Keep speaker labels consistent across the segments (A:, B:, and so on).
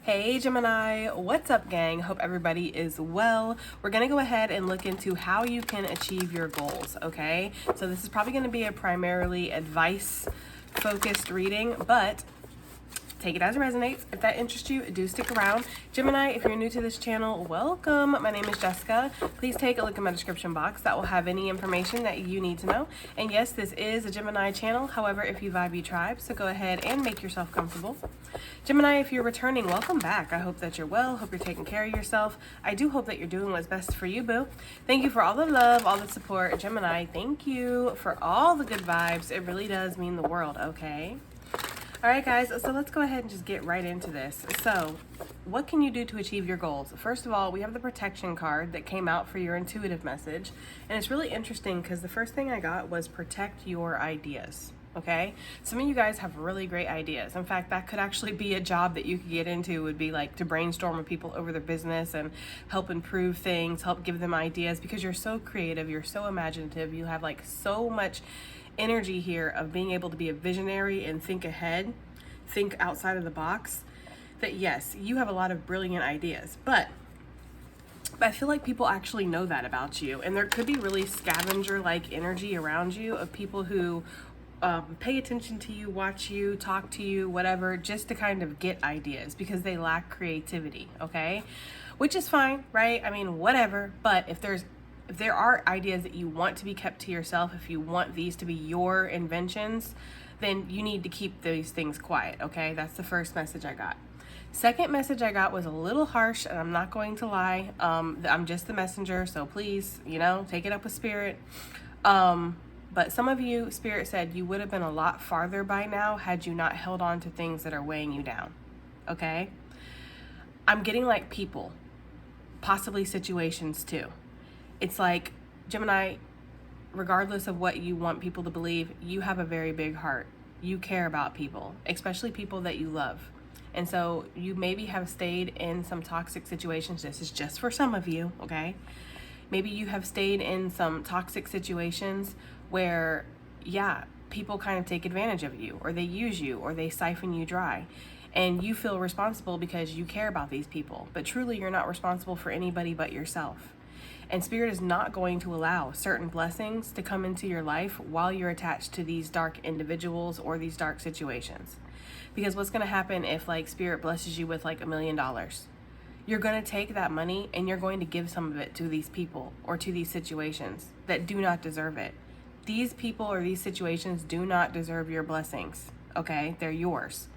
A: Hey Gemini, what's up gang? Hope everybody is well. We're gonna go ahead and look into how you can achieve your goals, okay? So this is probably gonna be a primarily advice focused reading, but take it as it resonates. If that interests you, do stick around. Gemini, if you're new to this channel, welcome. My name is Jessica. Please take a look in my description box. That will have any information that you need to know. And yes, this is a Gemini channel. However, if you vibe, you tribe. So go ahead and make yourself comfortable. Gemini, if you're returning, welcome back. I hope that you're well. Hope you're taking care of yourself. I do hope that you're doing what's best for you, boo. Thank you for all the love, all the support. Gemini, thank you for all the good vibes. It really does mean the world, okay? All right, guys, so let's go ahead and just get right into this. So what can you do to achieve your goals? First of all, we have the protection card that came out for your intuitive message. And it's really interesting because the first thing I got was protect your ideas. Okay, some of you guys have really great ideas. In fact, that could actually be a job that you could get into, would be like to brainstorm with people over their business and help improve things, help give them ideas, because you're so creative, you're so imaginative, you have like so much energy here of being able to be a visionary and think ahead, think outside of the box, that yes, you have a lot of brilliant ideas, but I feel like people actually know that about you, and there could be really scavenger-like energy around you of people who pay attention to you, watch you, talk to you, whatever, just to kind of get ideas because they lack creativity, okay? Which is fine, right? I mean, whatever, but if there are ideas that you want to be kept to yourself, if you want these to be your inventions, then you need to keep these things quiet, okay? That's the first message I got. Second message I got was a little harsh, and I'm not going to lie. I'm just the messenger, so please, take it up with Spirit. But some of you, Spirit said, you would have been a lot farther by now had you not held on to things that are weighing you down, okay? I'm getting like people, possibly situations too. It's like, Gemini, regardless of what you want people to believe, you have a very big heart. You care about people, especially people that you love. And so you maybe have stayed in some toxic situations. This is just for some of you, okay? Maybe you have stayed in some toxic situations where, yeah, people kind of take advantage of you, or they use you, or they siphon you dry. And you feel responsible because you care about these people. But truly, you're not responsible for anybody but yourself. And Spirit is not going to allow certain blessings to come into your life while you're attached to these dark individuals or these dark situations. Because what's going to happen if like Spirit blesses you with like $1 million? You're going to take that money and you're going to give some of it to these people or to these situations that do not deserve it. These people or these situations do not deserve your blessings, okay? They're yours.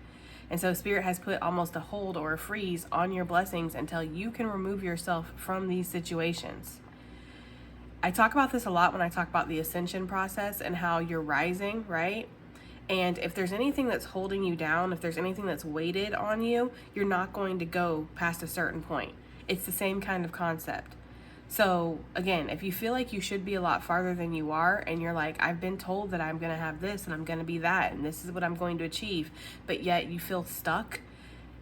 A: And so Spirit has put almost a hold or a freeze on your blessings until you can remove yourself from these situations. I talk about this a lot when I talk about the ascension process and how you're rising, right? And if there's anything that's holding you down, if there's anything that's weighted on you, you're not going to go past a certain point. It's the same kind of concept. So again, if you feel like you should be a lot farther than you are, and you're like, I've been told that I'm going to have this and I'm going to be that, and this is what I'm going to achieve, but yet you feel stuck,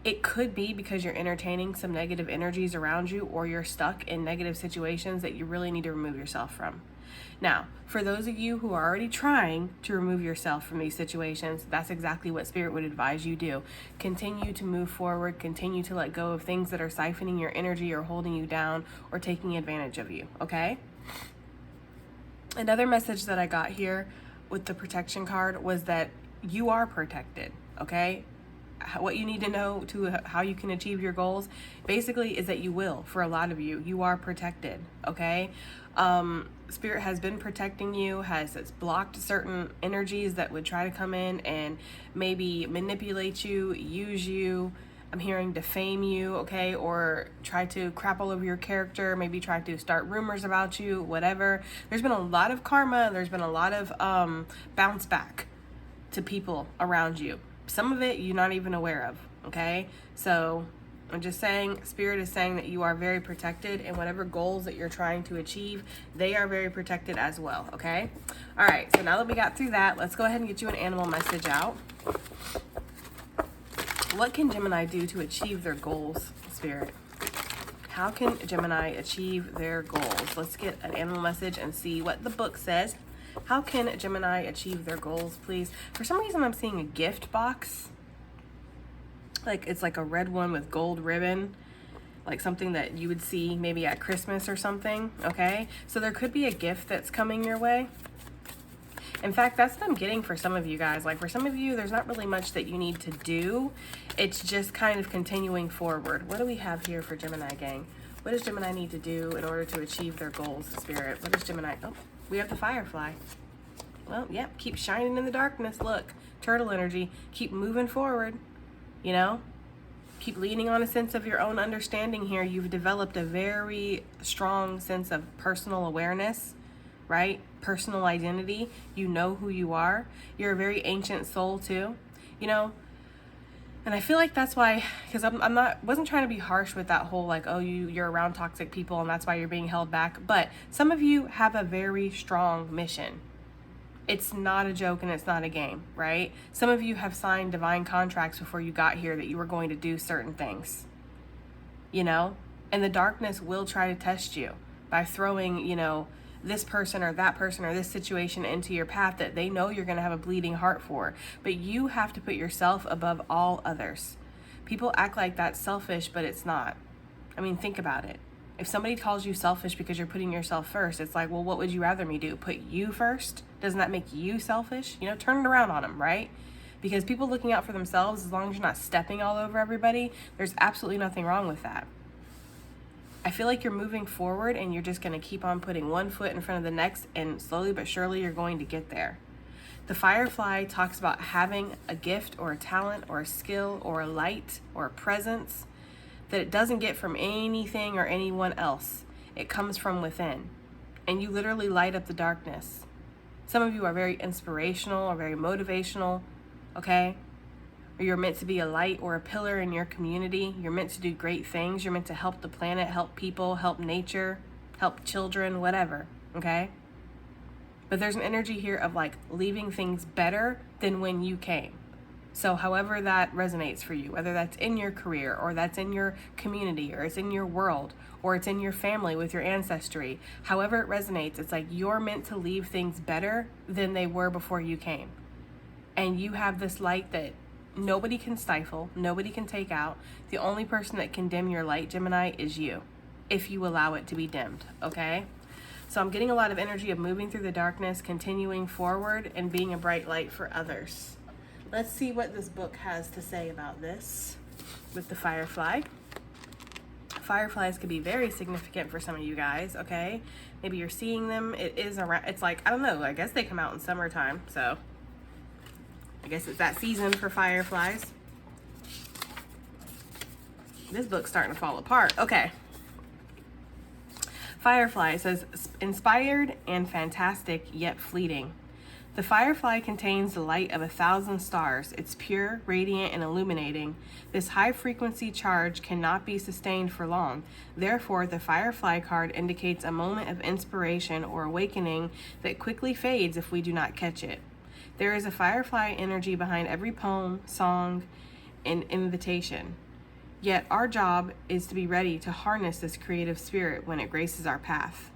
A: it could be because you're entertaining some negative energies around you, or you're stuck in negative situations that you really need to remove yourself from. Now, for those of you who are already trying to remove yourself from these situations, that's exactly what Spirit would advise you do. Continue to move forward, continue to let go of things that are siphoning your energy or holding you down or taking advantage of you, okay? Another message that I got here with the protection card was that you are protected, okay? What you need to know to how you can achieve your goals basically is that you will. For a lot of you, you are protected, okay? Spirit has been protecting you, has blocked certain energies that would try to come in and maybe manipulate you, use you. I'm hearing defame you, okay, or try to crap all over your character, maybe try to start rumors about you, whatever. There's been a lot of karma. There's been a lot of bounce back to people around you. Some of it you're not even aware of, okay? So I'm just saying, Spirit is saying that you are very protected, and whatever goals that you're trying to achieve, they are very protected as well, okay? All right, so now that we got through that, let's go ahead and get you an animal message out. What can Gemini do to achieve their goals, Spirit? How can Gemini achieve their goals? Let's get an animal message and see what the book says. How can Gemini achieve their goals, please? For some reason, I'm seeing a gift box. Like it's like a red one with gold ribbon, like something that you would see maybe at Christmas or something, okay? So there could be a gift that's coming your way. In fact, that's what I'm getting for some of you guys. Like for some of you, there's not really much that you need to do. It's just kind of continuing forward. What do we have here for Gemini gang? What does Gemini need to do in order to achieve their goals, Spirit? What does Gemini, oh, we have the Firefly. Well, yep, keep shining in the darkness. Look, turtle energy, keep moving forward, you know? Keep leaning on a sense of your own understanding here. You've developed a very strong sense of personal awareness, right? Personal identity. You know who you are. You're a very ancient soul too, you know? And I feel like that's why, because wasn't trying to be harsh with that whole like, oh, you're around toxic people and that's why you're being held back. But some of you have a very strong mission. It's not a joke and it's not a game, right? Some of you have signed divine contracts before you got here that you were going to do certain things, you know? And the darkness will try to test you by throwing, you know, this person or that person or this situation into your path that they know you're going to have a bleeding heart for. But you have to put yourself above all others. People act like that's selfish, but it's not. I mean, think about it. If somebody calls you selfish because you're putting yourself first, it's like, well, what would you rather me do? Put you first? Doesn't that make you selfish? You know, turn it around on them, right? Because people looking out for themselves, as long as you're not stepping all over everybody, there's absolutely nothing wrong with that. I feel like you're moving forward and you're just going to keep on putting one foot in front of the next, and slowly but surely you're going to get there. The Firefly talks about having a gift or a talent or a skill or a light or a presence that it doesn't get from anything or anyone else. It comes from within. And you literally light up the darkness. Some of you are very inspirational or very motivational, okay? Or you're meant to be a light or a pillar in your community. You're meant to do great things. You're meant to help the planet, help people, help nature, help children, whatever, okay? But there's an energy here of like leaving things better than when you came. So however that resonates for you, whether that's in your career or that's in your community or it's in your world or it's in your family with your ancestry, however it resonates, it's like you're meant to leave things better than they were before you came. And you have this light that nobody can stifle, nobody can take out. The only person that can dim your light, Gemini, is you, if you allow it to be dimmed, okay? So I'm getting a lot of energy of moving through the darkness, continuing forward, and being a bright light for others. Let's see what this book has to say about this with the Firefly. Fireflies could be very significant for some of you guys, okay? Maybe you're seeing them. It is around, it's like, I don't know, I guess they come out in summertime, so I guess it's that season for fireflies. This book's starting to fall apart. Okay. Firefly says, inspired and fantastic, yet fleeting. The firefly contains the light of 1,000 stars. It's pure, radiant, and illuminating. This high-frequency charge cannot be sustained for long. Therefore, the firefly card indicates a moment of inspiration or awakening that quickly fades if we do not catch it. There is a firefly energy behind every poem, song, and invitation. Yet our job is to be ready to harness this creative spirit when it graces our path.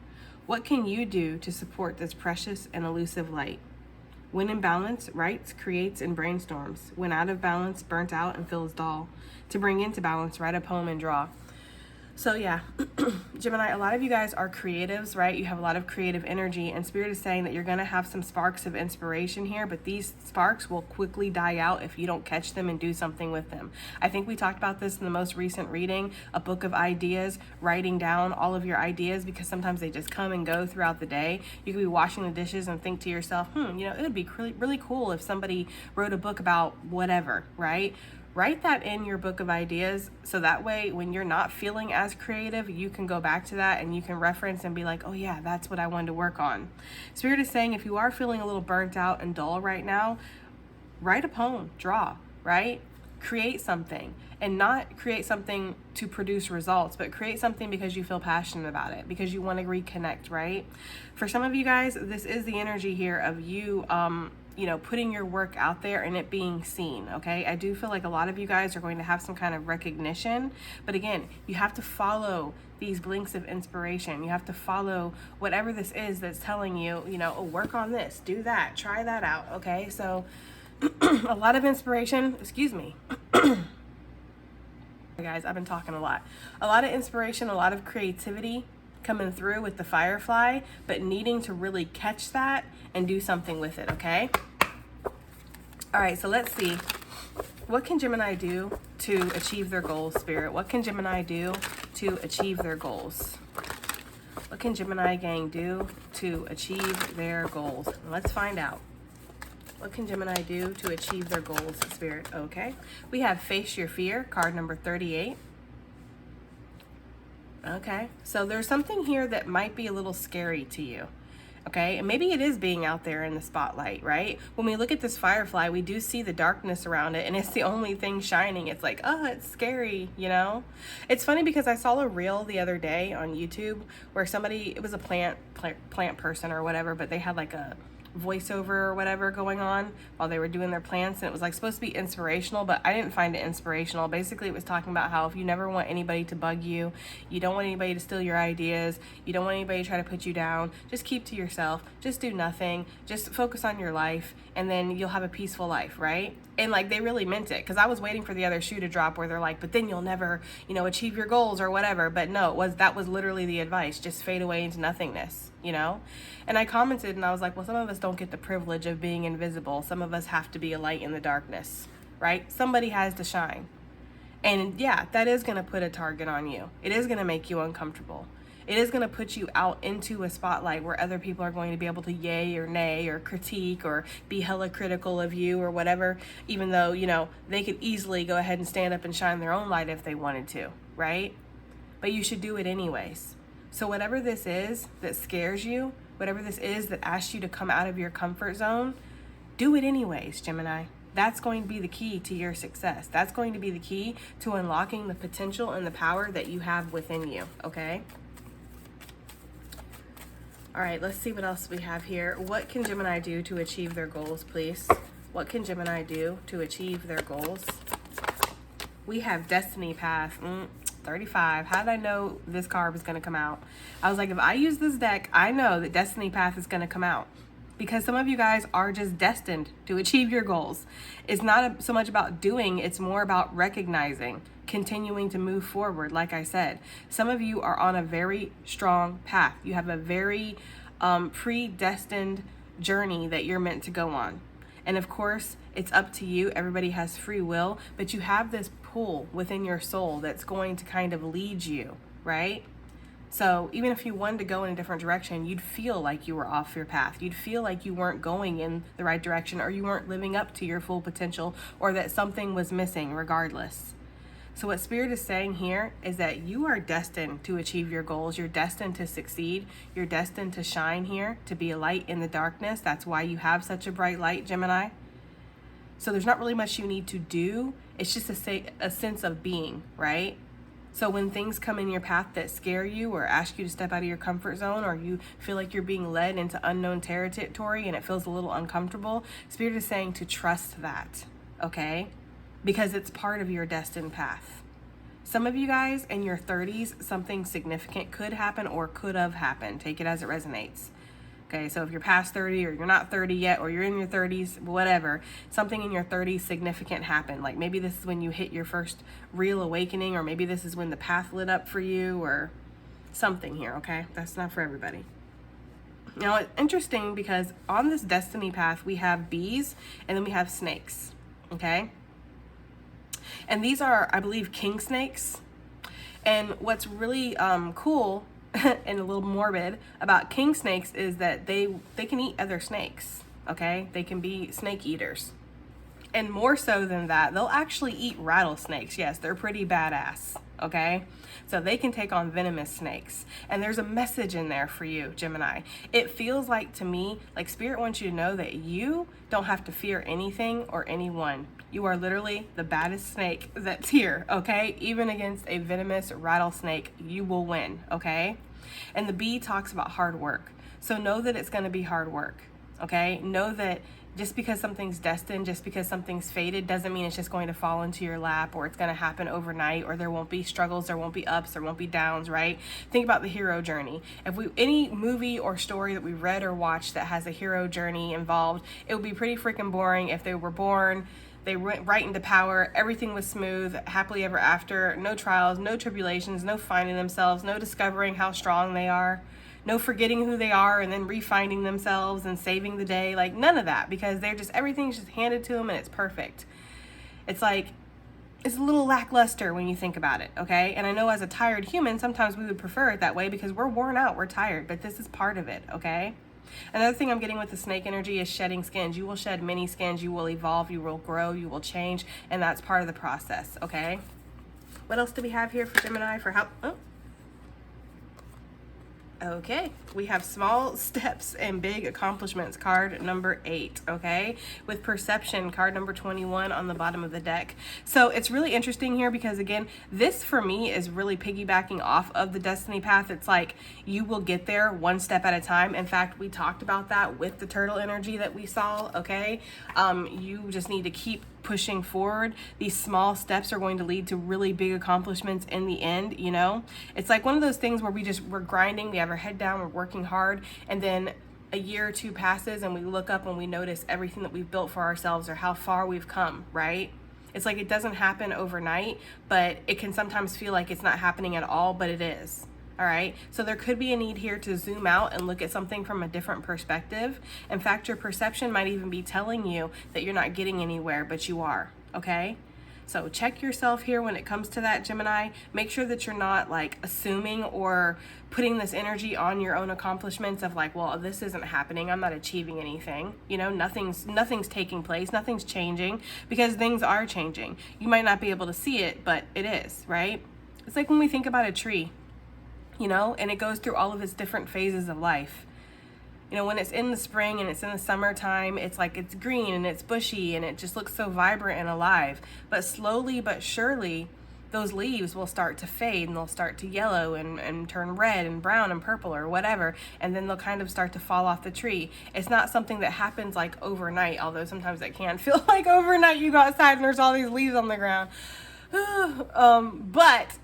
A: What can you do to support this precious and elusive light? When in balance, writes, creates, and brainstorms. When out of balance, burnt out and feels dull. To bring into balance, write a poem and draw. So yeah, Gemini, a lot of you guys are creatives, right? You have a lot of creative energy, and Spirit is saying that you're going to have some sparks of inspiration here, but these sparks will quickly die out if you don't catch them and do something with them. I think we talked about this in the most recent reading, a book of ideas, writing down all of your ideas, because sometimes they just come and go throughout the day. You could be washing the dishes and think to yourself, it would be really cool if somebody wrote a book about whatever, right? Write that in your book of ideas, so that way when you're not feeling as creative, you can go back to that and you can reference and be like, oh yeah, that's what I wanted to work on. Spirit is saying if you are feeling a little burnt out and dull right now, write a poem, draw, right? Create something, and not create something to produce results, but create something because you feel passionate about it, because you want to reconnect, right? For some of you guys, this is the energy here of you, putting your work out there and it being seen, okay? I do feel like a lot of you guys are going to have some kind of recognition, but again, you have to follow these blinks of inspiration. You have to follow whatever this is that's telling you, work on this, do that, try that out, okay? So a lot of inspiration, Guys, I've been talking a lot of inspiration, a lot of creativity coming through with the Firefly, but needing to really catch that and do something with it. Okay, all right, so let's see, what can Gemini do to achieve their goals, Spirit? What can Gemini do to achieve their goals? What can Gemini gang do to achieve their goals? Let's find out. What can Gemini do to achieve their goals, Spirit? Okay. We have Face Your Fear, card number 38. Okay. So there's something here that might be a little scary to you. Okay. And maybe it is being out there in the spotlight, right? When we look at this Firefly, we do see the darkness around it, and it's the only thing shining. It's like, oh, it's scary, you know? It's funny because I saw a reel the other day on YouTube where somebody, it was a plant person or whatever, but they had like a voiceover or whatever going on while they were doing their plants, and it was like supposed to be inspirational, but I didn't find it inspirational. Basically, it was talking about how if you never want anybody to bug you, you don't want anybody to steal your ideas, you don't want anybody to try to put you down, just keep to yourself, just do nothing, just focus on your life, and then you'll have a peaceful life, right? And like, they really meant it, because I was waiting for the other shoe to drop where they're like, but then you'll never, you know, achieve your goals or whatever. But no, that was literally the advice. Just fade away into nothingness, you know? And I commented and I was like, well, some of us don't get the privilege of being invisible. Some of us have to be a light in the darkness, right? Somebody has to shine. And yeah, that is going to put a target on you. It is going to make you uncomfortable. It is going to put you out into a spotlight where other people are going to be able to yay or nay or critique or be hella critical of you or whatever, even though, you know, they could easily go ahead and stand up and shine their own light if they wanted to, right? But you should do it anyways. So whatever this is that scares you, whatever this is that asks you to come out of your comfort zone, do it anyways, Gemini. That's going to be the key to your success. That's going to be the key to unlocking the potential and the power that you have within you, okay? All right, let's see what else we have here. What can Gemini do to achieve their goals, please? What can Gemini do to achieve their goals? We have Destiny Path, 35. How did I know this card was going to come out? I was like, if I use this deck, I know that Destiny Path is going to come out. Because some of you guys are just destined to achieve your goals. It's not so much about doing, it's more about recognizing, continuing to move forward. Like I said, some of you are on a very strong path. You have a very predestined journey that you're meant to go on. And of course, it's up to you. Everybody has free will, but you have this pull within your soul that's going to kind of lead you, right? So even if you wanted to go in a different direction, you'd feel like you were off your path. You'd feel like you weren't going in the right direction, or you weren't living up to your full potential, or that something was missing regardless. So what Spirit is saying here is that you are destined to achieve your goals. You're destined to succeed. You're destined to shine here, to be a light in the darkness. That's why you have such a bright light, Gemini. So there's not really much you need to do. It's just a sense of being, right? So when things come in your path that scare you or ask you to step out of your comfort zone, or you feel like you're being led into unknown territory and it feels a little uncomfortable, Spirit is saying to trust that, okay? Because it's part of your destined path. Some of you guys in your 30s, something significant could happen or could have happened. Take it as it resonates. Okay, so if you're past 30 or you're not 30 yet, or you're in your 30s, whatever, something in your 30s significant happened. Like maybe this is when you hit your first real awakening, or maybe this is when the path lit up for you, or something here, okay? That's not for everybody. Now, it's interesting because on this destiny path, we have bees and then we have snakes, okay? And these are, I believe, king snakes. And what's really cool and a little morbid about king snakes is that they can eat other snakes, okay? They can be snake eaters. And more so than that, they'll actually eat rattlesnakes. Yes, they're pretty badass, okay? So they can take on venomous snakes. And there's a message in there for you, Gemini. It feels like, to me, like Spirit wants you to know that you don't have to fear anything or anyone. You are literally the baddest snake that's here, okay? Even against a venomous rattlesnake, you will win, okay? And the bee talks about hard work. So know that it's going to be hard work, okay? Know that just because something's destined, just because something's fated, doesn't mean it's just going to fall into your lap, or it's going to happen overnight, or there won't be struggles, there won't be ups, there won't be downs, right? Think about the hero journey. Any movie or story that we've read or watched that has a hero journey involved, it would be pretty freaking boring if they were born, They went right into power. Everything was smooth, happily ever after. No trials, no tribulations, no finding themselves, no discovering how strong they are, no forgetting who they are and then refinding themselves and saving the day. Like, none of that, because they're just, everything's just handed to them and it's perfect. It's like, it's a little lackluster when you think about it, okay? And I know as a tired human, sometimes we would prefer it that way because we're worn out, we're tired, but this is part of it, okay? Another thing I'm getting with the snake energy is shedding skins. You will shed many skins, you will evolve, you will grow, you will change, and that's part of the process, okay? What else do we have here for Gemini for how, Okay, we have small steps and big accomplishments, card number 8, okay? With perception, card number 21 on the bottom of the deck. So it's really interesting here because, again, this for me is really piggybacking off of the destiny path. It's like you will get there one step at a time. In fact, we talked about that with the turtle energy that we saw, okay? You just need to keep pushing forward. These small steps are going to lead to really big accomplishments in the end, you know? It's like one of those things where we're grinding, we have our head down, we're working hard, and then a year or two passes and we look up and we notice everything that we've built for ourselves or how far we've come, right? It's like it doesn't happen overnight, but it can sometimes feel like it's not happening at all, but it is. All right, so there could be a need here to zoom out and look at something from a different perspective. In fact, your perception might even be telling you that you're not getting anywhere, but you are, okay? So check yourself here when it comes to that, Gemini. Make sure that you're not like assuming or putting this energy on your own accomplishments of like, well, this isn't happening, I'm not achieving anything. You know, nothing's taking place, nothing's changing, because things are changing. You might not be able to see it, but it is, right? It's like when we think about a tree, you know, and it goes through all of its different phases of life. You know, when it's in the spring and it's in the summertime, it's like it's green and it's bushy and it just looks so vibrant and alive. But slowly but surely, those leaves will start to fade and they'll start to yellow and turn red and brown and purple or whatever. And then they'll kind of start to fall off the tree. It's not something that happens like overnight, although sometimes it can feel like overnight. You go outside and there's all these leaves on the ground. But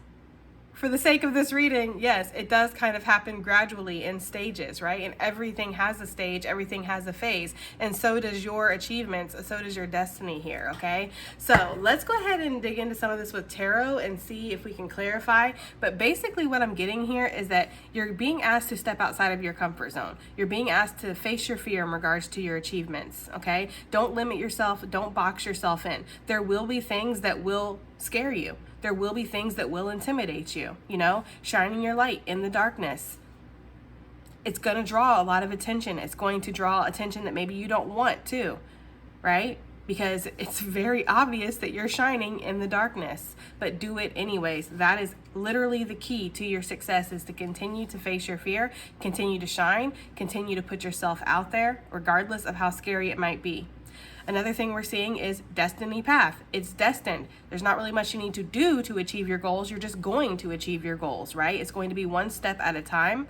A: for the sake of this reading, yes, it does kind of happen gradually in stages, right? And everything has a stage, everything has a phase, and so does your achievements, so does your destiny here, okay? So let's go ahead and dig into some of this with tarot and see if we can clarify. But basically what I'm getting here is that you're being asked to step outside of your comfort zone. You're being asked to face your fear in regards to your achievements, okay? Don't limit yourself, don't box yourself in. There will be things that will scare you. There will be things that will intimidate you, you know, shining your light in the darkness. It's going to draw a lot of attention. It's going to draw attention that maybe you don't want to, right? Because it's very obvious that you're shining in the darkness, but do it anyways. That is literally the key to your success, is to continue to face your fear, continue to shine, continue to put yourself out there, regardless of how scary it might be. Another thing we're seeing is destiny path. It's destined. There's not really much you need to do to achieve your goals. You're just going to achieve your goals, right? It's going to be one step at a time,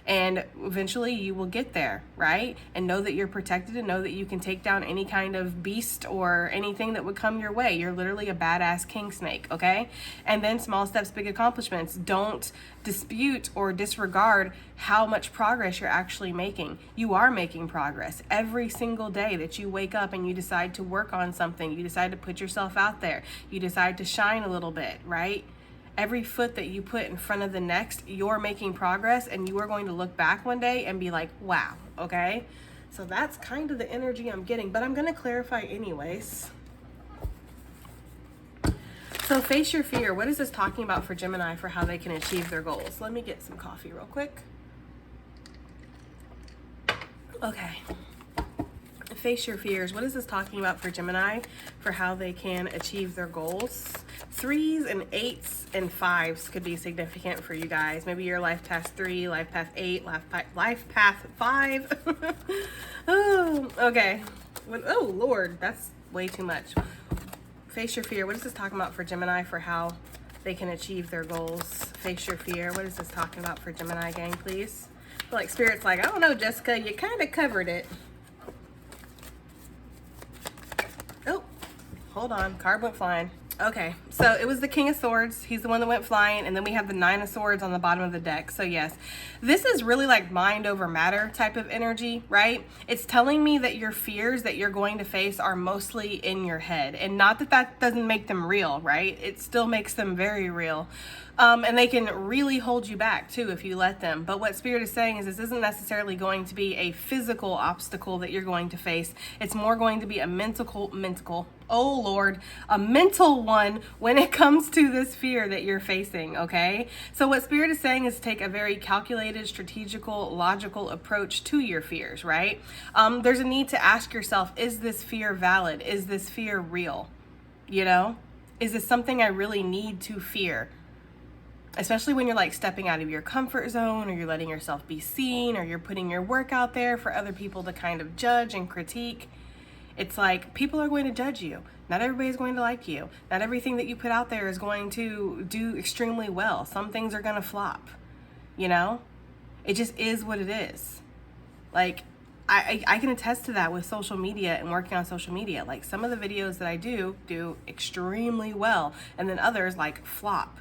A: and eventually you will get there, right? And know that you're protected and know that you can take down any kind of beast or anything that would come your way. You're literally a badass king snake, okay? And then small steps, big accomplishments. Don't dispute or disregard how much progress you're actually making. You are making progress every single day that you wake up and you decide to work on something. You decide to put yourself out there. You decide to shine a little bit, right? Every foot that you put in front of the next, you're making progress, and you are going to look back one day and be like, wow, okay? So that's kind of the energy I'm getting, but I'm going to clarify anyways. So face your fear. What is this talking about for Gemini for how they can achieve their goals? Let me get some coffee real quick. Okay. Face your fears. What is this talking about for Gemini for how they can achieve their goals? 3s and 8s and 5s could be significant for you guys. Maybe your life path 3, life path 8, life path 5. Oh, okay. Oh, Lord, that's way too much. Face your fear. What is this talking about for Gemini for how they can achieve their goals? Face your fear. What is this talking about for Gemini, gang, please? I feel like Spirit's like, I don't know, Jessica, you kind of covered it. Oh, hold on. Card went flying. Okay, so it was the King of Swords. He's the one that went flying, and then we have the Nine of Swords on the bottom of the deck. So yes, this is really like mind over matter type of energy, right? It's telling me that your fears that you're going to face are mostly in your head, and not that that doesn't make them real, right? It still makes them very real. And they can really hold you back too if you let them. But what Spirit is saying is this isn't necessarily going to be a physical obstacle that you're going to face. It's more going to be a mental, oh Lord, a mental one when it comes to this fear that you're facing, okay? So what Spirit is saying is take a very calculated, strategical, logical approach to your fears, right? There's a need to ask yourself, is this fear valid? Is this fear real? You know? Is this something I really need to fear? Especially when you're like stepping out of your comfort zone, or you're letting yourself be seen, or you're putting your work out there for other people to kind of judge and critique. It's like people are going to judge you. Not everybody's going to like you. Not everything that you put out there is going to do extremely well. Some things are going to flop, you know? It just is what it is. Like, I can attest to that with social media and working on social media. Like, some of the videos that I do extremely well, and then others like flop.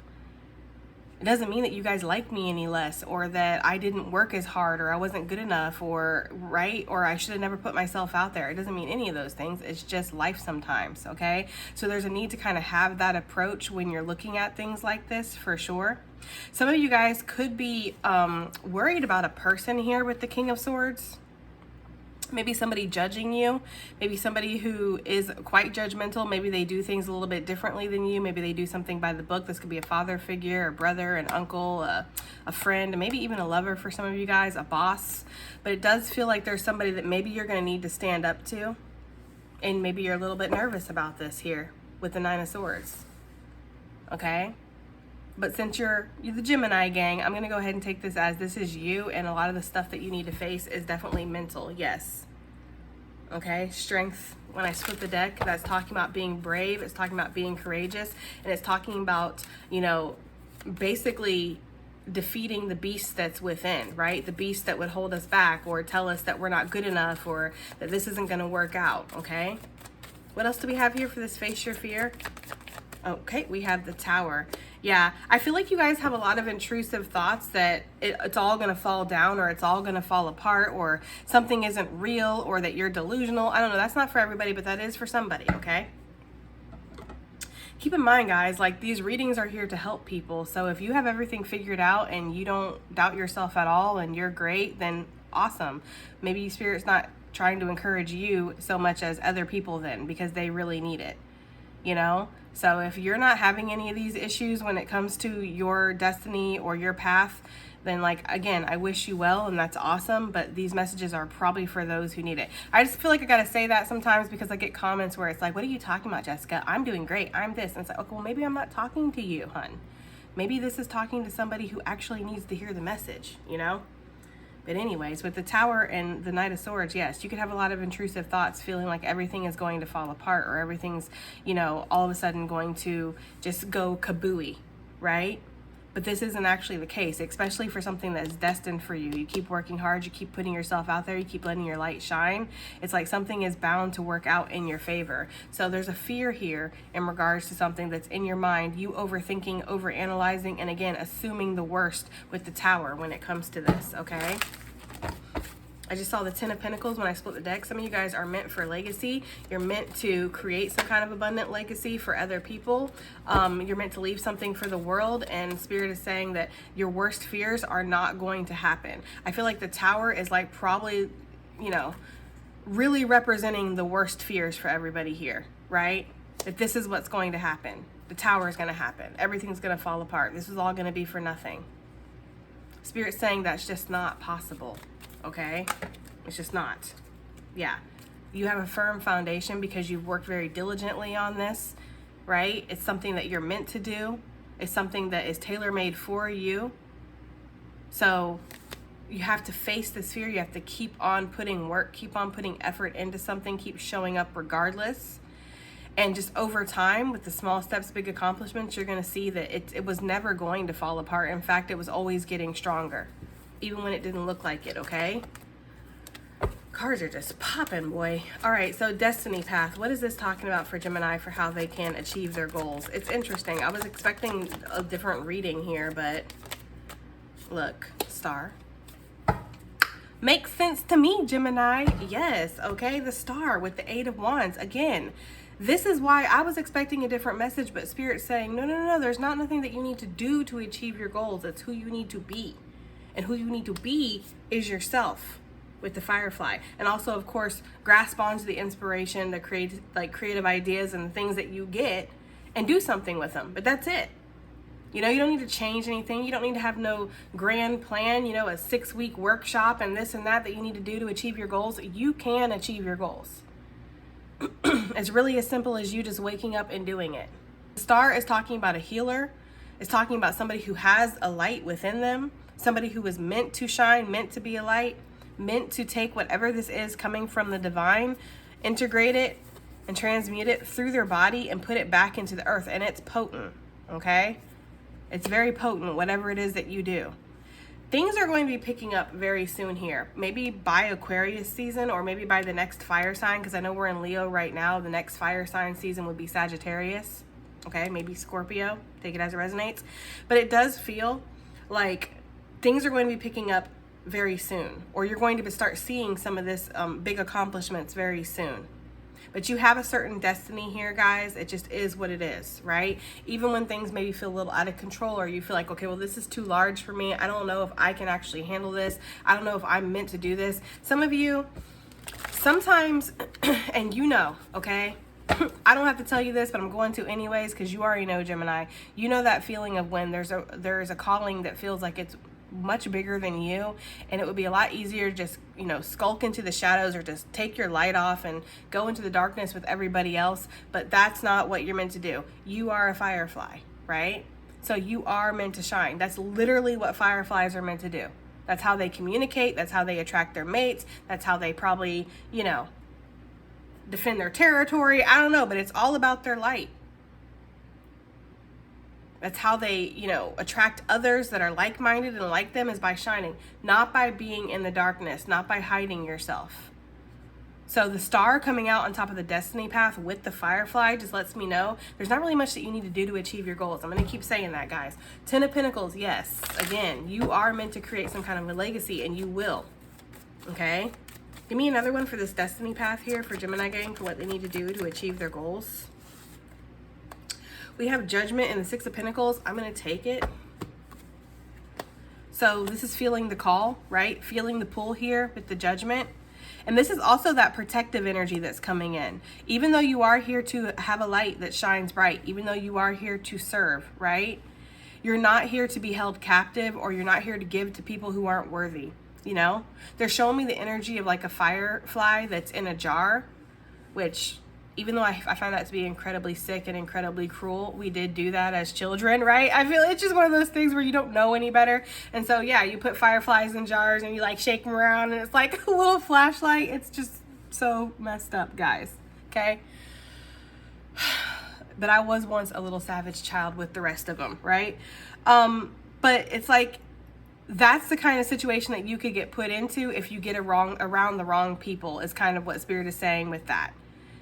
A: It doesn't mean that you guys like me any less, or that I didn't work as hard, or I wasn't good enough, or right, or I should have never put myself out there. It doesn't mean any of those things. It's just life sometimes, okay? So there's a need to kind of have that approach when you're looking at things like this, for sure. Some of you guys could be worried about a person here with the King of Swords. Maybe somebody judging you, maybe somebody who is quite judgmental. Maybe they do things a little bit differently than you. Maybe they do something by the book. This could be a father figure, a brother, an uncle, a friend, and maybe even a lover for some of you guys, a boss. But it does feel like there's somebody that maybe you're going to need to stand up to, and maybe you're a little bit nervous about this here with the Nine of Swords, okay? But since you're the Gemini gang, I'm going to go ahead and take this as this is you, and a lot of the stuff that you need to face is definitely mental, yes. Okay, strength. When I split the deck, that's talking about being brave, it's talking about being courageous, and it's talking about, you know, basically defeating the beast that's within, right? The beast that would hold us back or tell us that we're not good enough or that this isn't going to work out, okay? What else do we have here for this face your fear? Okay, we have the Tower. Yeah, I feel like you guys have a lot of intrusive thoughts that it's all going to fall down, or it's all going to fall apart, or something isn't real, or that you're delusional. I don't know. That's not for everybody, but that is for somebody, okay? Keep in mind, guys, like, these readings are here to help people. So if you have everything figured out and you don't doubt yourself at all and you're great, then awesome. Maybe Spirit's not trying to encourage you so much as other people then, because they really need it, you know? So if you're not having any of these issues when it comes to your destiny or your path, then, like, again, I wish you well, and that's awesome, but these messages are probably for those who need it. I just feel like I gotta say that sometimes because I get comments where it's like, what are you talking about, Jessica? I'm doing great, I'm this. And it's like, okay, well, maybe I'm not talking to you, hun. Maybe this is talking to somebody who actually needs to hear the message, you know? But anyways, with the Tower and the Knight of Swords, yes, you could have a lot of intrusive thoughts, feeling like everything is going to fall apart, or everything's, you know, all of a sudden going to just go kabooey, right? But this isn't actually the case, especially for something that's destined for you. You keep working hard, you keep putting yourself out there, you keep letting your light shine. It's like something is bound to work out in your favor. So there's a fear here in regards to something that's in your mind, you overthinking, overanalyzing, and again, assuming the worst with the Tower when it comes to this, okay? I just saw the Ten of Pentacles when I split the deck. Some of you guys are meant for legacy. You're meant to create some kind of abundant legacy for other people. You're meant to leave something for the world, and Spirit is saying that your worst fears are not going to happen. I feel like the Tower is like probably, you know, really representing the worst fears for everybody here, right? That this is what's going to happen. The Tower is going to happen. Everything's going to fall apart. This is all going to be for nothing. Spirit's saying that's just not possible. Okay, it's just not. Yeah, you have a firm foundation because you've worked very diligently on this, right? It's something that you're meant to do. It's something that is tailor-made for you. So you have to face this fear. You have to keep on putting work, keep on putting effort into something, keep showing up regardless. And just over time, with the small steps, big accomplishments, you're going to see that it was never going to fall apart. In fact, it was always getting stronger, even when it didn't look like it, okay? Cards are just popping, boy. All right, so destiny path. What is this talking about for Gemini for how they can achieve their goals? It's interesting. I was expecting a different reading here, but look, star. Makes sense to me, Gemini. Yes, okay, the star with the 8 of Wands. Again, this is why I was expecting a different message, but Spirit's saying, no, there's not nothing that you need to do to achieve your goals. It's who you need to be. And who you need to be is yourself with the Firefly. And also, of course, grasp onto the inspiration, the creative ideas and things that you get and do something with them. But that's it. You know, you don't need to change anything. You don't need to have no grand plan, you know, a 6-week workshop and this and that you need to do to achieve your goals. You can achieve your goals. It's really as simple as you just waking up and doing it. The star is talking about a healer. It's talking about somebody who has a light within them, somebody who is meant to shine, meant to be a light, meant to take whatever this is coming from the divine, integrate it and transmute it through their body and put it back into the earth. And it's potent, okay? It's very potent, whatever it is that you do. Things are going to be picking up very soon here. Maybe by Aquarius season or maybe by the next fire sign, because I know we're in Leo right now. The next fire sign season would be Sagittarius. Okay, maybe Scorpio. Take it as it resonates. But it does feel like things are going to be picking up very soon. Or you're going to start seeing some of this big accomplishments very soon. But you have a certain destiny here, guys. It just is what it is, right? Even when things maybe feel a little out of control or you feel like, okay, well, this is too large for me. I don't know if I can actually handle this. I don't know if I'm meant to do this. Some of you, sometimes, and you know, okay? I don't have to tell you this, but I'm going to anyways because you already know, Gemini. You know that feeling of when there is a calling that feels like it's much bigger than you, and it would be a lot easier to just, you know, skulk into the shadows or just take your light off and go into the darkness with everybody else. But that's not what you're meant to do. You are a firefly, right? So you are meant to shine. That's literally what fireflies are meant to do. That's how they communicate. That's how they attract their mates. That's how they probably, you know, defend their territory. I don't know, but it's all about their light. That's how they, you know, attract others that are like-minded and like them, is by shining, not by being in the darkness, not by hiding yourself. So the star coming out on top of the destiny path with the firefly just lets me know there's not really much that you need to do to achieve your goals. I'm going to keep saying that, guys. 10 of Pentacles, yes. Again, you are meant to create some kind of a legacy, and you will. Okay? Give me another one for this destiny path here for Gemini gang for what they need to do to achieve their goals. We have Judgment and the 6 of Pentacles. I'm going to take it. So this is feeling the call, right? Feeling the pull here with the Judgment. And this is also that protective energy that's coming in. Even though you are here to have a light that shines bright, even though you are here to serve, right? You're not here to be held captive, or you're not here to give to people who aren't worthy, you know? They're showing me the energy of like a firefly that's in a jar, which, even though I find that to be incredibly sick and incredibly cruel, we did do that as children, right? I feel it's just one of those things where you don't know any better. And so, yeah, you put fireflies in jars and you like shake them around and it's like a little flashlight. It's just so messed up, guys, okay? But I was once a little savage child with the rest of them, right? But it's like, that's the kind of situation that you could get put into if you get around the wrong people, is kind of what Spirit is saying with that.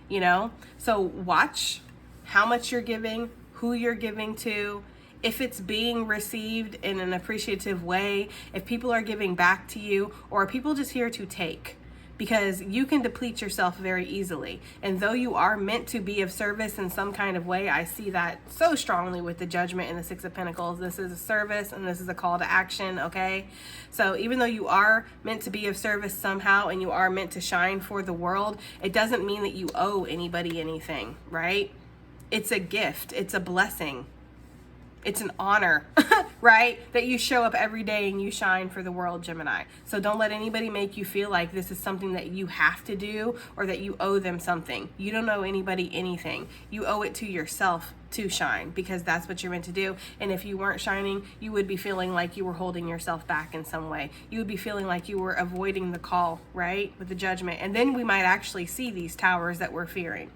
A: You know, so watch how much you're giving, who you're giving to, if it's being received in an appreciative way, if people are giving back to you, or are people just here to take? Because you can deplete yourself very easily. And though you are meant to be of service in some kind of way, I see that so strongly with the Judgment and the 6 of Pentacles. This is a service and this is a call to action, okay? So even though you are meant to be of service somehow and you are meant to shine for the world, it doesn't mean that you owe anybody anything, right? It's a gift. It's a blessing. It's an honor, right? That you show up every day and you shine for the world, Gemini. So don't let anybody make you feel like this is something that you have to do or that you owe them something. You don't owe anybody anything. You owe it to yourself to shine, because that's what you're meant to do. And if you weren't shining, you would be feeling like you were holding yourself back in some way. You would be feeling like you were avoiding the call, right? With the Judgment. And then we might actually see these towers that we're fearing,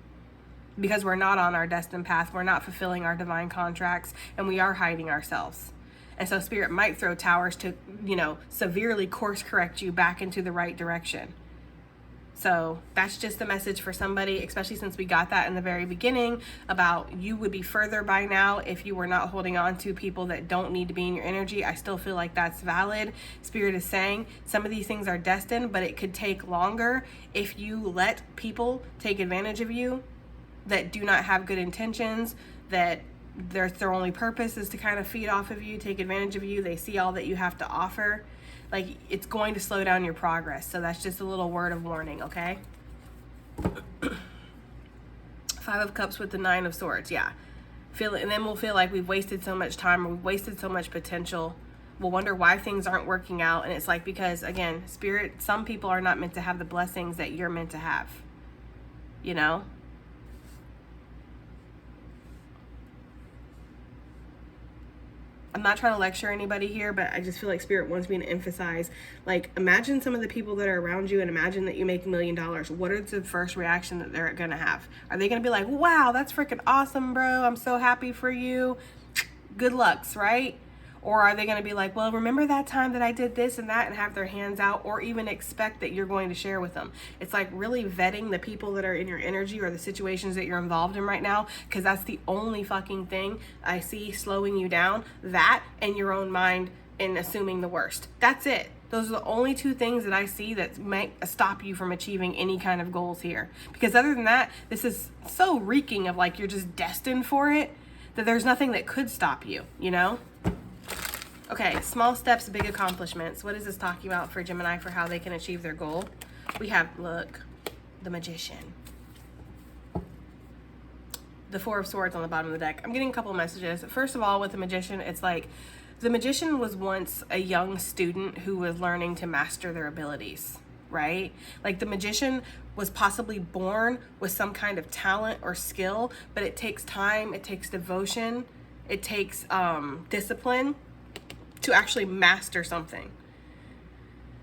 A: because we're not on our destined path, we're not fulfilling our divine contracts, and we are hiding ourselves. And so Spirit might throw towers to, you know, severely course correct you back into the right direction. So that's just a message for somebody, especially since we got that in the very beginning about you would be further by now if you were not holding on to people that don't need to be in your energy. I still feel like that's valid. Spirit is saying some of these things are destined, but it could take longer if you let people take advantage of you that do not have good intentions, that their only purpose is to kind of feed off of you, take advantage of you. They see all that you have to offer. Like, it's going to slow down your progress. So that's just a little word of warning, okay? 5 of Cups with the 9 of Swords, yeah. And then we'll feel like we've wasted so much time, or we've wasted so much potential. We'll wonder why things aren't working out. And it's like, because, again, Spirit, some people are not meant to have the blessings that you're meant to have. You know? I'm not trying to lecture anybody here, but I just feel like Spirit wants me to emphasize, like, imagine some of the people that are around you and imagine that you make $1 million. What is the first reaction that they're going to have? Are they going to be like, wow, that's freaking awesome, bro. I'm so happy for you. Good lucks, right? Or are they going to be like, well, remember that time that I did this and that, and have their hands out, or even expect that you're going to share with them? It's like really vetting the people that are in your energy or the situations that you're involved in right now, because that's the only fucking thing I see slowing you down. That and your own mind and assuming the worst. That's it. Those are the only 2 things that I see that might stop you from achieving any kind of goals here. Because other than that, this is so reeking of like you're just destined for it that there's nothing that could stop you, you know? Okay, small steps, big accomplishments. What is this talking about for Gemini for how they can achieve their goal? We have, look, the Magician. The 4 of Swords on the bottom of the deck. I'm getting a couple of messages. First of all, with the Magician, it's like the Magician was once a young student who was learning to master their abilities, right? Like the Magician was possibly born with some kind of talent or skill, but it takes time, it takes devotion, it takes discipline to actually master something.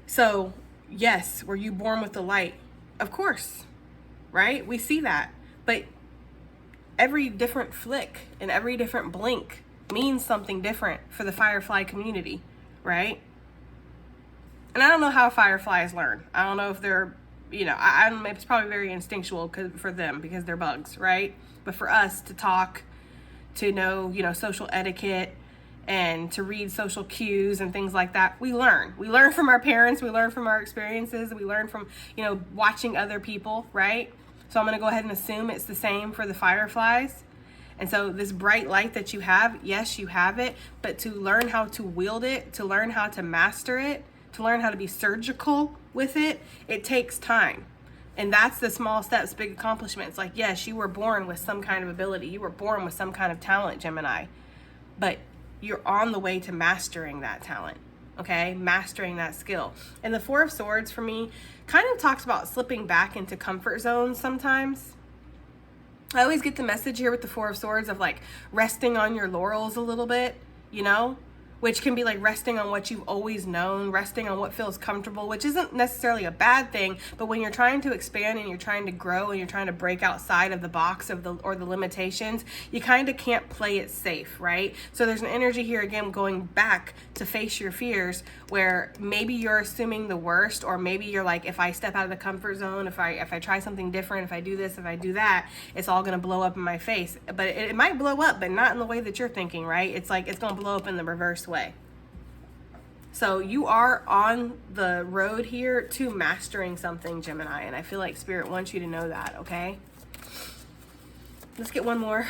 A: So, yes, were you born with the light? Of course, right? We see that. But every different flick and every different blink means something different for the firefly community, right? And I don't know how fireflies learn. I don't know if they're, you know, I don't know, it's probably very instinctual for them because they're bugs, right? But for us to talk, to know, you know, social etiquette, and to read social cues and things like that, we learn. We learn from our parents, we learn from our experiences, we learn from, you know, watching other people, right? So I'm going to go ahead and assume it's the same for the fireflies. And so this bright light that you have, yes, you have it, but to learn how to wield it, to learn how to master it, to learn how to be surgical with it, it takes time. And that's the small steps, big accomplishments. Like, yes, you were born with some kind of ability. You were born with some kind of talent, Gemini. But you're on the way to mastering that talent, okay? Mastering that skill. And the 4 of Swords for me kind of talks about slipping back into comfort zones sometimes. I always get the message here with the 4 of Swords of like resting on your laurels a little bit, you know? Which can be like resting on what you've always known, resting on what feels comfortable, which isn't necessarily a bad thing, but when you're trying to expand and you're trying to grow and you're trying to break outside of the box of the limitations, you kind of can't play it safe, right? So there's an energy here again going back to face your fears, where maybe you're assuming the worst, or maybe you're like, if I step out of the comfort zone, if I try something different, if I do this, if I do that, it's all gonna blow up in my face. But it might blow up, but not in the way that you're thinking, right? It's like it's gonna blow up in the reverse way. So you are on the road here to mastering something, Gemini, and I feel like Spirit wants you to know that, okay? Let's get one more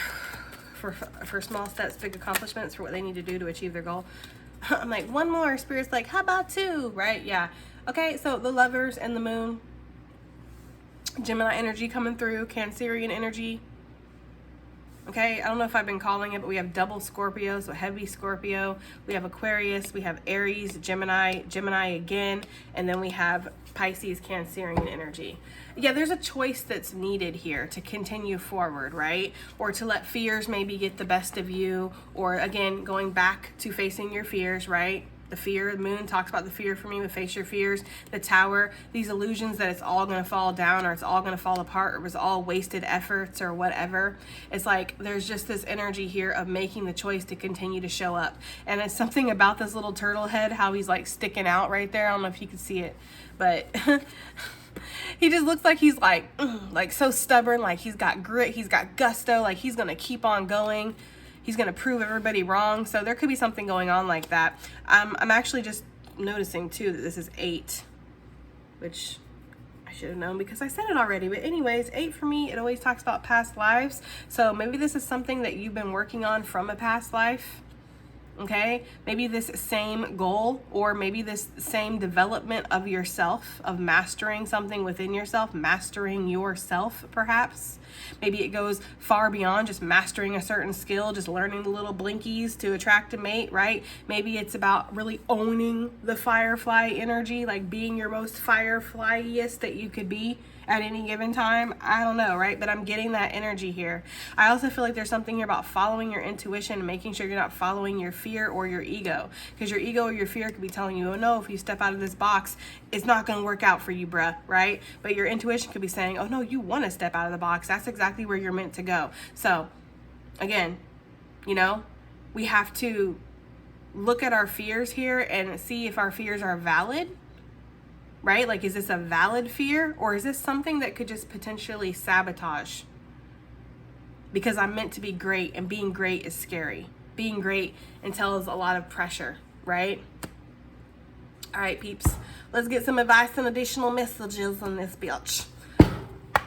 A: for small steps, big accomplishments, for what they need to do to achieve their goal. I'm like, one more. Spirit's like, how about 2, right? Yeah. Okay, so the Lovers and the Moon. Gemini energy coming through, Cancerian energy. Okay, I don't know if I've been calling it, but we have double Scorpio, so heavy Scorpio. We have Aquarius, we have Aries, Gemini, Gemini again, and then we have Pisces, Cancerian energy. Yeah, there's a choice that's needed here to continue forward, right? Or to let fears maybe get the best of you, or again, going back to facing your fears, right? The fear, the Moon talks about the fear for me, but face your fears. The Tower, these illusions that it's all going to fall down, or it's all going to fall apart, or it was all wasted efforts or whatever. It's like there's just this energy here of making the choice to continue to show up. And it's something about this little turtle head, how he's like sticking out right there. I don't know if you can see it, but He just looks like he's like so stubborn, like he's got grit, he's got gusto, like he's gonna keep on going. He's gonna prove everybody wrong. So there could be something going on like that. I'm actually just noticing too that this is 8, which I should have known because I said it already. But anyways, 8 for me, it always talks about past lives. So maybe this is something that you've been working on from a past life. Okay, maybe this same goal, or maybe this same development of yourself, of mastering something within yourself, mastering yourself perhaps. Maybe it goes far beyond just mastering a certain skill, just learning the little blinkies to attract a mate, right? Maybe it's about really owning the firefly energy, like being your most fireflyest that you could be at any given time. I don't know, right? But I'm getting that energy here. I also feel like there's something here about following your intuition and making sure you're not following your fear or your ego, because your ego or your fear could be telling you, oh no, if you step out of this box, it's not going to work out for you, bruh, right? But your intuition could be saying, oh no, you want to step out of the box. That's exactly where you're meant to go. So again, you know, we have to look at our fears here and see if our fears are valid. Right? Like, is this a valid fear, or is this something that could just potentially sabotage? Because I'm meant to be great, and being great is scary. Being great entails a lot of pressure, right? All right, peeps. Let's get some advice and additional messages on this bitch.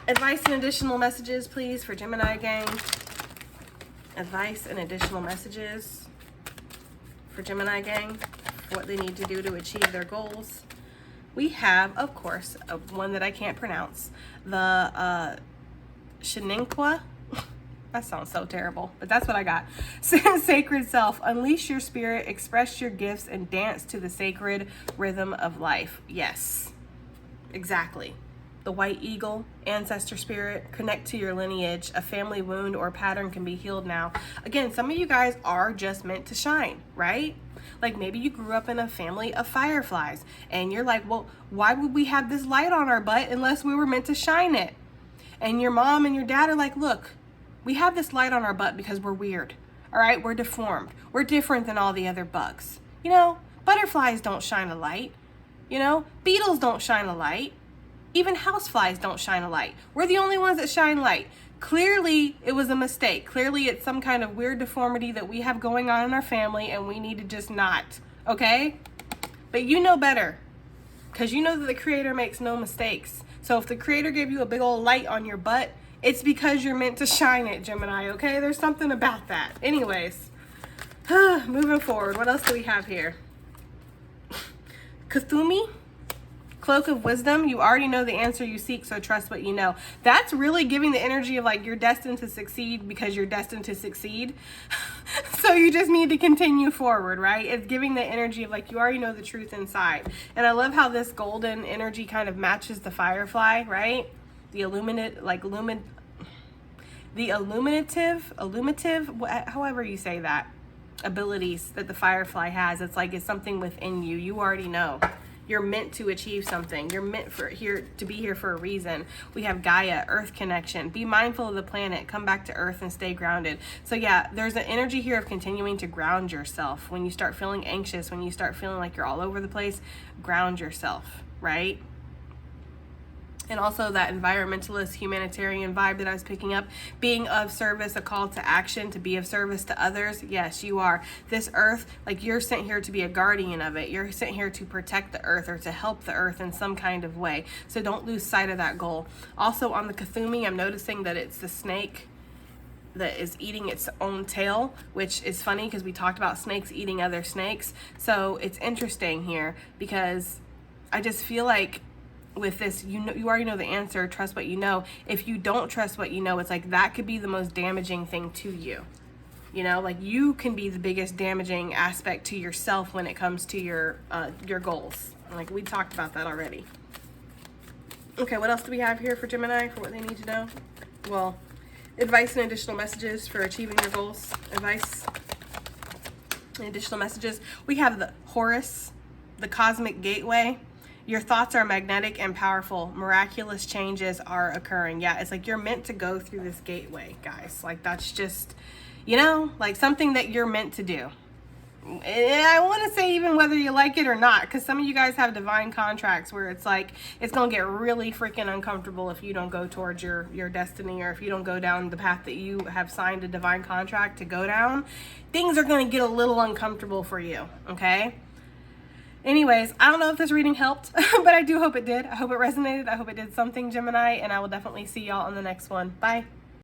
A: Advice and additional messages, please, for Gemini gang. Advice and additional messages for Gemini gang. What they need to do to achieve their goals. We have, of course, one that I can't pronounce, the Shaninkwa. That sounds so terrible, but that's what I got. Sacred self, unleash your spirit, express your gifts, and dance to the sacred rhythm of life. Yes, exactly. The white eagle, ancestor spirit, connect to your lineage. A family wound or pattern can be healed now. Again, some of you guys are just meant to shine, right? Like maybe you grew up in a family of fireflies and you're like, well, why would we have this light on our butt unless we were meant to shine it? And your mom and your dad are like, look, we have this light on our butt because we're weird. All right, we're deformed. We're different than all the other bugs. You know, butterflies don't shine a light. You know, beetles don't shine a light. Even houseflies don't shine a light. We're the only ones that shine light. Clearly, it was a mistake. Clearly, it's some kind of weird deformity that we have going on in our family, and we need to just not, okay? But you know better, because you know that the Creator makes no mistakes. So if the Creator gave you a big old light on your butt, it's because you're meant to shine it, Gemini, okay? There's something about that. Anyways, moving forward, what else do we have here? Cthulhu? Cloak of wisdom, you already know the answer you seek, so trust what you know. That's really giving the energy of like you're destined to succeed because you're destined to succeed. So you just need to continue forward, right? It's giving the energy of like you already know the truth inside. And I love how this golden energy kind of matches the firefly, right? The illuminative, however you say that, abilities that the firefly has. It's like it's something within you. You already know. You're meant to achieve something. You're meant to be here for a reason. We have Gaia, Earth connection. Be mindful of the planet. Come back to Earth and stay grounded. So yeah, there's an energy here of continuing to ground yourself. When you start feeling anxious, when you start feeling like you're all over the place, ground yourself, right? And also that environmentalist, humanitarian vibe that I was picking up. Being of service, a call to action, to be of service to others. Yes, you are. This earth, like you're sent here to be a guardian of it. You're sent here to protect the earth or to help the earth in some kind of way. So don't lose sight of that goal. Also on the Cthulhu, I'm noticing that it's the snake that is eating its own tail, which is funny because we talked about snakes eating other snakes. So it's interesting here because I just feel like with this, you already know the answer. Trust what you know. If you don't trust what you know, it's like that could be the most damaging thing to you. You know, like you can be the biggest damaging aspect to yourself when it comes to your goals. Like we talked about that already. Okay, what else do we have here for Gemini for what they need to know? Well, advice and additional messages for achieving your goals. Advice and additional messages. We have the Horus, the cosmic gateway. Your thoughts are magnetic and powerful. Miraculous changes are occurring. Yeah, it's like you're meant to go through this gateway, guys. Like that's just, you know, like something that you're meant to do. I want to say even whether you like it or not, because some of you guys have divine contracts where it's like it's going to get really freaking uncomfortable if you don't go towards your destiny, or if you don't go down the path that you have signed a divine contract to go down. Things are going to get a little uncomfortable for you, okay? Anyways, I don't know if this reading helped, but I do hope it did. I hope it resonated. I hope it did something, Gemini, and I will definitely see y'all on the next one. Bye.